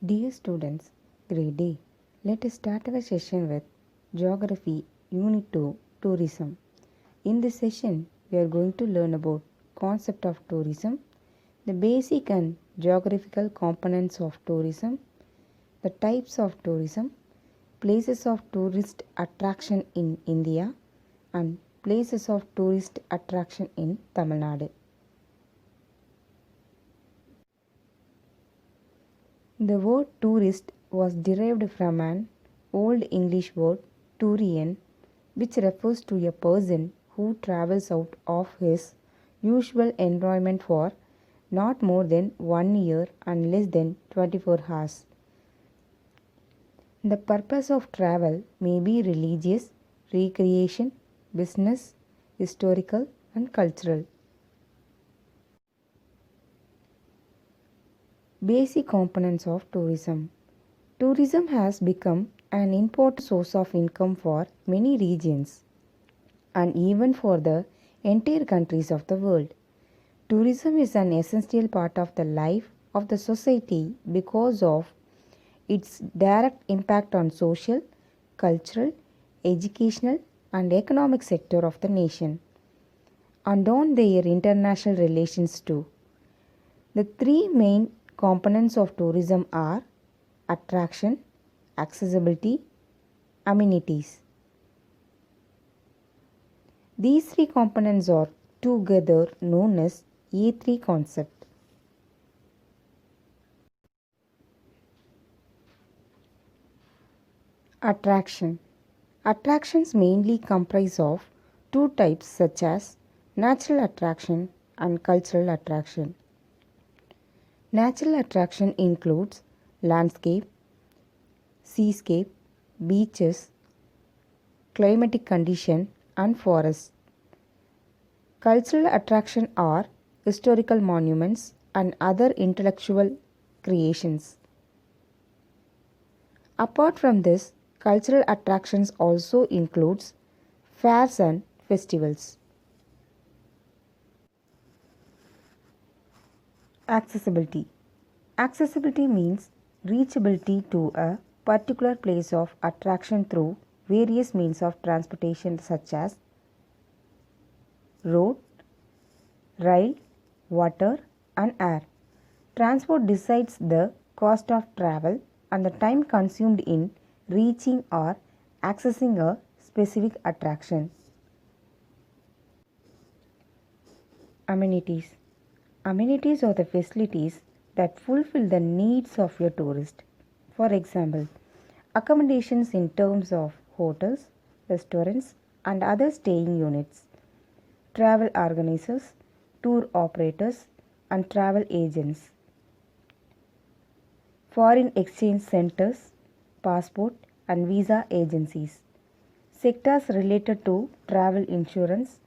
Dear students, great day. Let us start our session with Geography Unit 2 Tourism. In this session, we are going to learn about concept of tourism, the basic and geographical components of tourism, the types of tourism, places of tourist attraction in India, and places of tourist attraction in Tamil Nadu. The word tourist was derived from an Old English word turian, which refers to a person who travels out of his usual environment for not more than 1 year and less than 24 hours. The purpose of travel may be religious, recreation, business, historical, and cultural. Basic components of tourism. Tourism has become an important source of income for many regions and even for the entire countries of the world. Tourism is an essential part of the life of the society because of its direct impact on social, cultural, educational, and economic sector of the nation and on their international relations too. The three main components of tourism are attraction, accessibility, amenities. These three components are together known as A3 concept. Attraction. Attractions mainly comprise of two types such as natural attraction and cultural attraction. Natural attraction includes landscape, seascape, beaches, climatic condition and forests. Cultural attraction are historical monuments and other intellectual creations. Apart from this, cultural attractions also includes fairs and festivals. Accessibility. Accessibility means reachability to a particular place of attraction through various means of transportation such as road, rail, water and air. Transport decides the cost of travel and the time consumed in reaching or accessing a specific attraction. Amenities. Amenities are the facilities that fulfill the needs of your tourist. For example, accommodations in terms of hotels, restaurants, and other staying units, travel organizers, tour operators, and travel agents, foreign exchange centers, passport and visa agencies, sectors related to travel insurance,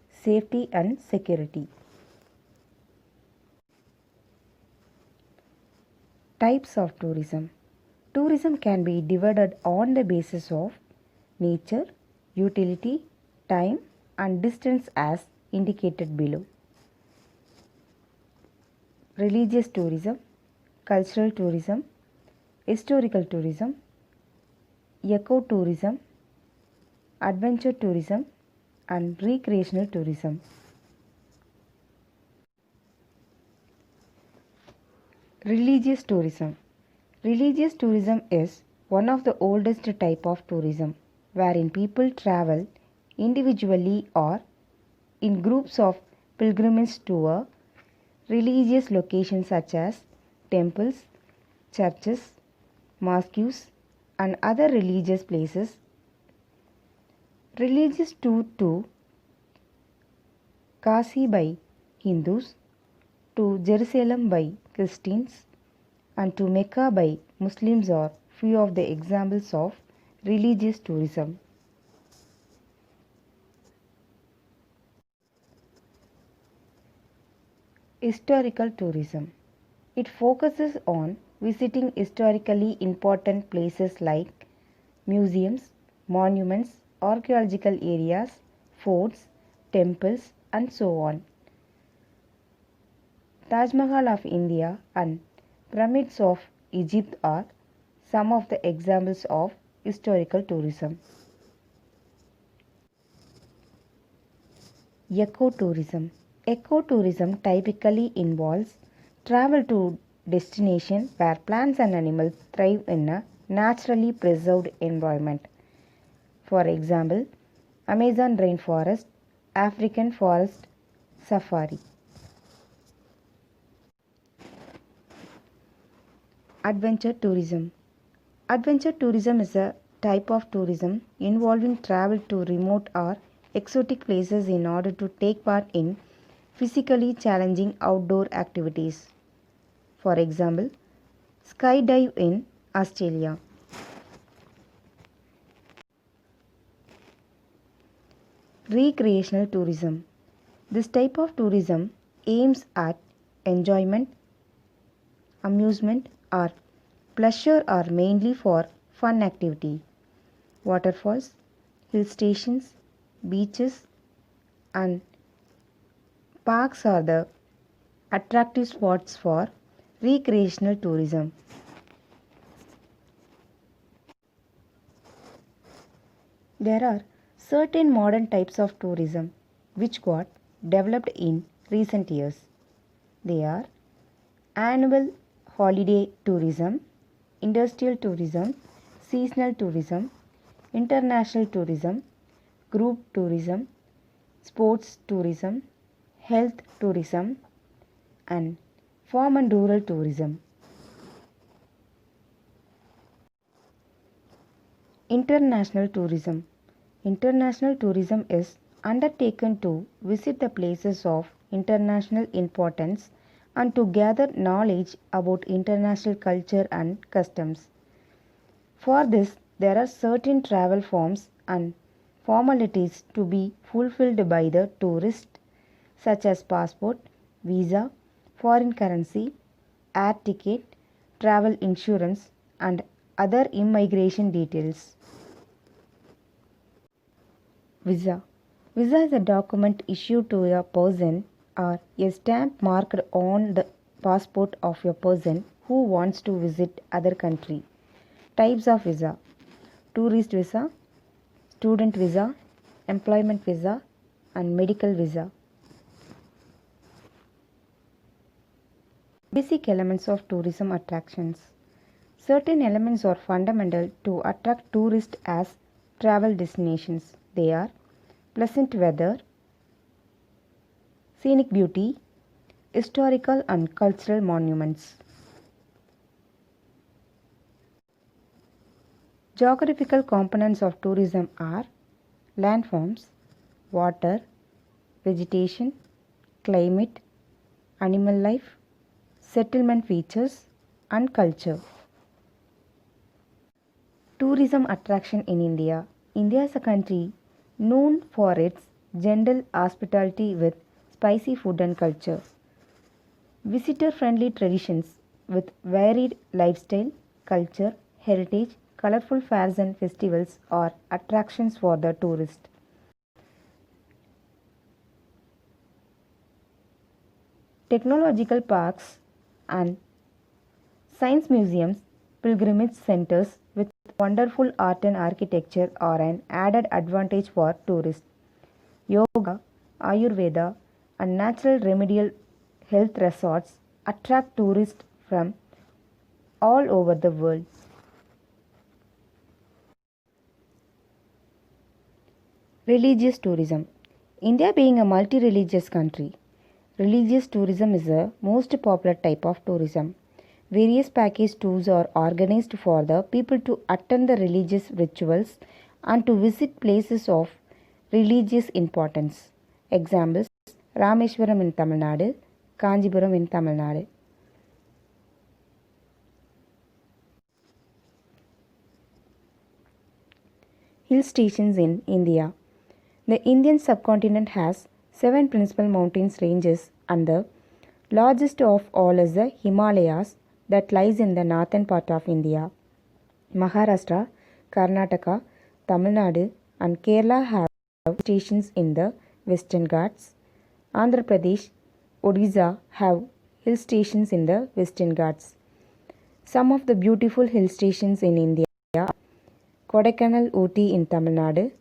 safety, and security. Types of tourism. Tourism can be divided on the basis of nature, utility, time, and distance as indicated below. Religious tourism, cultural tourism, historical tourism, ecotourism, adventure tourism, and recreational tourism. Religious tourism. Religious tourism is one of the oldest type of tourism wherein people travel individually or in groups of pilgrimage to a religious location such as temples, churches, mosques and other religious places. Religious tour to Kashi by Hindus, to Jerusalem by Christians and to Mecca by Muslims are few of the examples of religious tourism. Historical tourism. It focuses on visiting historically important places like museums, monuments, archaeological areas, forts, temples, and so on. Taj Mahal of India and pyramids of Egypt are some of the examples of historical tourism. Ecotourism. Ecotourism typically involves travel to destinations where plants and animals thrive in a naturally preserved environment. For example, Amazon rainforest, African forest safari. Adventure tourism. Adventure tourism is a type of tourism involving travel to remote or exotic places in order to take part in physically challenging outdoor activities. For example, skydive in Australia. Recreational tourism. This type of tourism aims at enjoyment, amusement, or pleasure are mainly for fun activity. Waterfalls, hill stations, beaches, and parks are the attractive spots for recreational tourism. There are certain modern types of tourism which got developed in recent years. They are annual holiday tourism, industrial tourism, seasonal tourism, international tourism, group tourism, sports tourism, health tourism, and farm and rural tourism. International tourism. International tourism is undertaken to visit the places of international importance and to gather knowledge about international culture and customs. For this, there are certain travel forms and formalities to be fulfilled by the tourist, such as passport, visa, foreign currency, air ticket, travel insurance, and other immigration details. Visa. Visa is a document issued to a person or a stamp marked on the passport of a person who wants to visit other country. Types of visa: tourist visa, student visa, employment visa, and medical visa. Basic elements of tourism attractions. Certain elements are fundamental to attract tourists as travel destinations. They are pleasant weather, scenic beauty, historical and cultural monuments. Geographical components of tourism are landforms, water, vegetation, climate, animal life, settlement features, and culture. Tourism attraction in India. India is a country known for its gentle hospitality with spicy food and culture. Visitor-friendly traditions with varied lifestyle, culture, heritage, colorful fairs and festivals are attractions for the tourist. Technological parks and science museums, pilgrimage centers with wonderful art and architecture are an added advantage for tourists. Yoga, Ayurveda, and natural remedial health resorts attract tourists from all over the world. Religious tourism. India being a multi-religious country, religious tourism is the most popular type of tourism. Various package tours are organized for the people to attend the religious rituals and to visit places of religious importance. Examples: Rameshwaram in Tamil Nadu, Kanjipuram in Tamil Nadu. Hill stations in India. The Indian subcontinent has 7 principal mountain ranges and the largest of all is the Himalayas that lies in the northern part of India. Maharashtra, Karnataka, Tamil Nadu and Kerala have stations in the Western Ghats. Andhra Pradesh, Odisha have hill stations in the Western Ghats. Some of the beautiful hill stations in India are Kodaikanal Ooty in Tamil Nadu,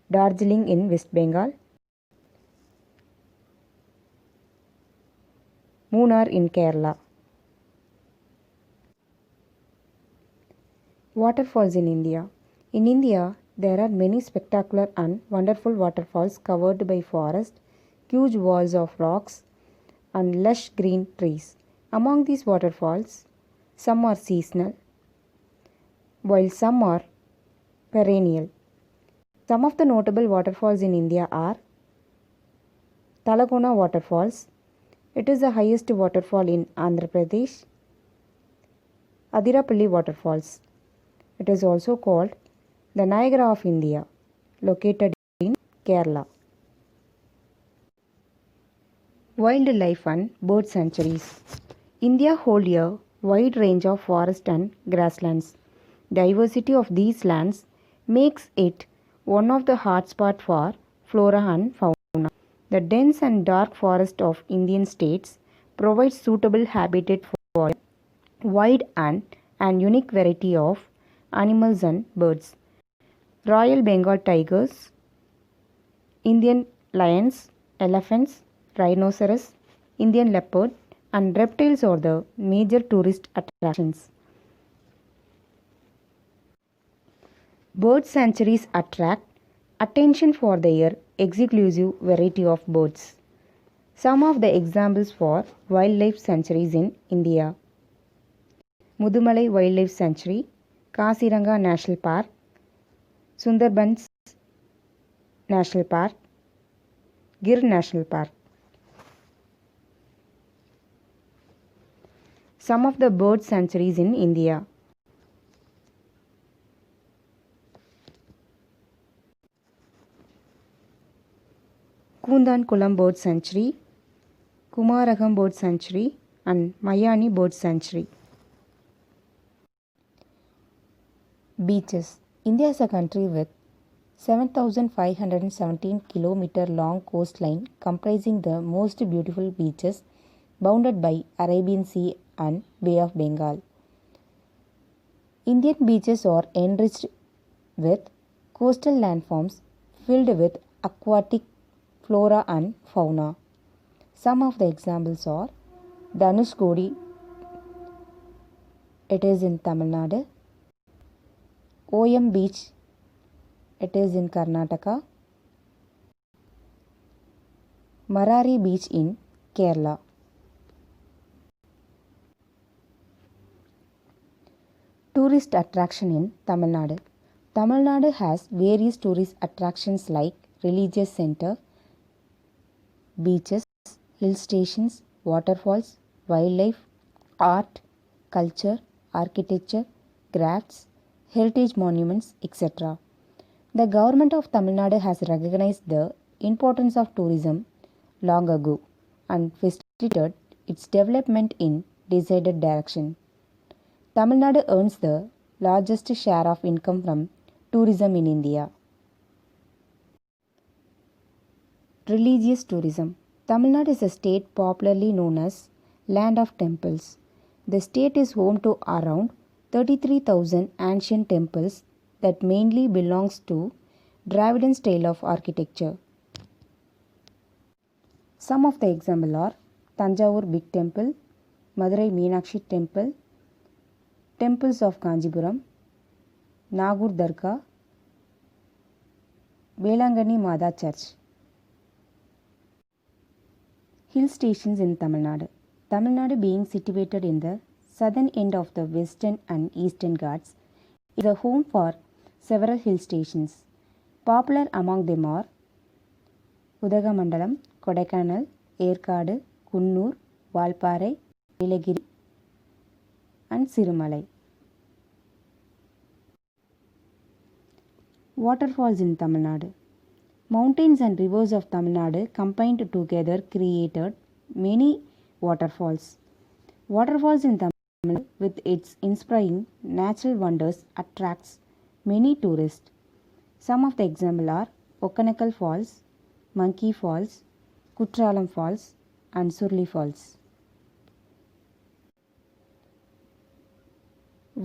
Darjeeling in West Bengal, Munnar in Kerala. Waterfalls in India. In India, there are many spectacular and wonderful waterfalls covered by forest, huge walls of rocks, and lush green trees. Among these waterfalls, some are seasonal, while some are perennial. Some of the notable waterfalls in India are Talagona Waterfalls. It is the highest waterfall in Andhra Pradesh. Adirapalli Waterfalls. It is also called the Niagara of India, located in Kerala. Wildlife and bird sanctuaries. India holds a wide range of forest and grasslands. Diversity of these lands makes it one of the hotspots for flora and fauna. The dense and dark forest of Indian states provides suitable habitat for a wide and unique variety of animals and birds. Royal Bengal tigers, Indian lions, elephants, rhinoceros, Indian leopard, and reptiles are the major tourist attractions. Bird sanctuaries attract attention for their exclusive variety of birds. Some of the examples for wildlife sanctuaries in India: Mudumalai Wildlife Sanctuary, Kaziranga National Park, Sundarbans National Park, Gir National Park. Some of the bird sanctuaries in India: Kundankulam Bird Sanctuary, Kumaragam Bird Sanctuary, and Mayani Bird Sanctuary. Beaches. India is a country with 7,517 km long coastline comprising the most beautiful beaches bounded by Arabian Sea and Bay of Bengal. Indian beaches are enriched with coastal landforms filled with aquatic flora and fauna. Some of the examples are Dhanushkodi, it is in Tamil Nadu; OM Beach, it is in Karnataka; Marari Beach in Kerala. Tourist attraction in Tamil Nadu. Tamil Nadu has various tourist attractions like religious center, beaches, hill stations, waterfalls, wildlife, art, culture, architecture, crafts, heritage monuments, etc. The government of Tamil Nadu has recognized the importance of tourism long ago and facilitated its development in decided direction. Tamil Nadu earns the largest share of income from tourism in India. Religious tourism. Tamil Nadu is a state popularly known as Land of Temples. The state is home to around 33,000 ancient temples that mainly belongs to Dravidian style of architecture. Some of the examples are Tanjavur Big Temple, Madurai Meenakshi Temple, temples of Kanjipuram, Nagur Dargah, Belangani Mada Church. Hill stations in Tamil Nadu. Tamil Nadu, being situated in the southern end of the western and eastern Ghats, is a home for several hill stations. Popular among them are Udagamandalam, Kodaikanal, Erkadu, Kunnur, Valparai, Nilagiri, and Sirumalai. Waterfalls in Tamil Nadu. Mountains and rivers of Tamil Nadu combined together created many waterfalls. Waterfalls in Tamil Nadu, with its inspiring natural wonders, attracts many tourists. Some of the examples are Okkanekal Falls, Monkey Falls, Kutralam Falls, and Surli Falls.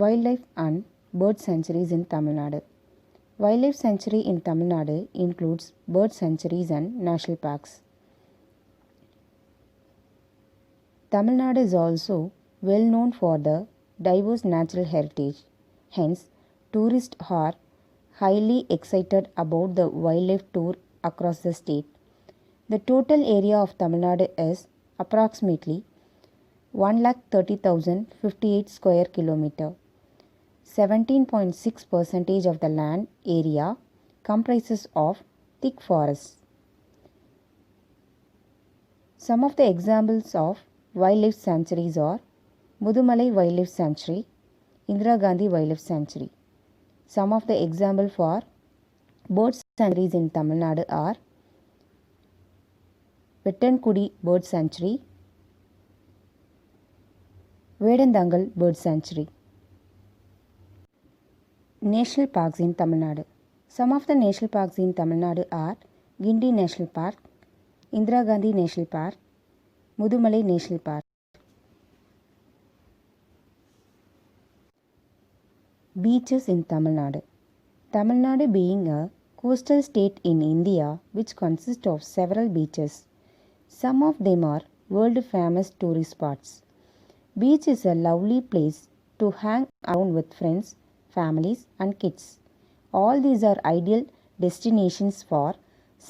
Wildlife and bird sanctuaries in Tamil Nadu. Wildlife sanctuary in Tamil Nadu includes bird sanctuaries and national parks. Tamil Nadu is also well known for the diverse natural heritage. Hence, tourists are highly excited about the wildlife tour across the state. The total area of Tamil Nadu is approximately 1,30,058 square kilometer. 17.6% of the land area comprises of thick forests. Some of the examples of wildlife sanctuaries are Mudumalai Wildlife Sanctuary, Indira Gandhi Wildlife Sanctuary. Some of the examples for bird sanctuaries in Tamil Nadu are Vettankudi Bird Sanctuary, Vedandangal Bird Sanctuary. National parks in Tamil Nadu. Some of the national parks in Tamil Nadu are Gindi National Park, Indira Gandhi National Park, Mudumalai National Park. Beaches in Tamil Nadu. Tamil Nadu being a coastal state in India which consists of several beaches. Some of them are world famous tourist spots. Beach is a lovely place to hang around with friends, families and kids. All these are ideal destinations for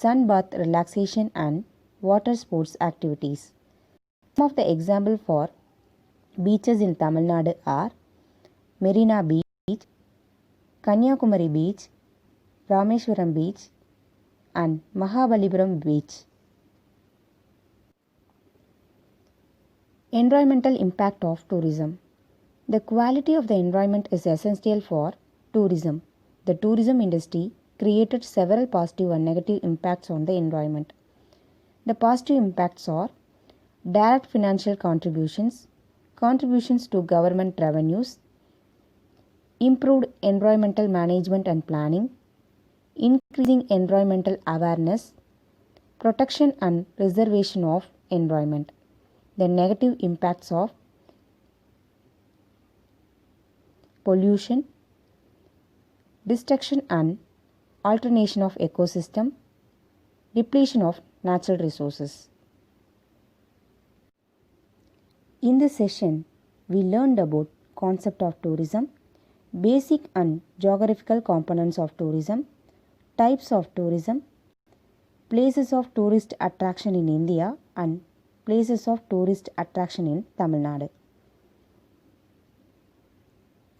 sunbath relaxation and water sports activities. Some of the examples for beaches in Tamil Nadu are Marina Beach, Kanyakumari Beach, Rameshwaram Beach and Mahabalipuram Beach. Environmental impact of tourism. The quality of the environment is essential for tourism. The tourism industry created several positive and negative impacts on the environment. The positive impacts are direct financial contributions, contributions to government revenues, improved environmental management and planning, increasing environmental awareness, protection and preservation of environment. The negative impacts of pollution, destruction and alternation of ecosystem, depletion of natural resources. In this session, we learned about concept of tourism, basic and geographical components of tourism, types of tourism, places of tourist attraction in India and places of tourist attraction in Tamil Nadu.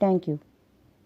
Thank you.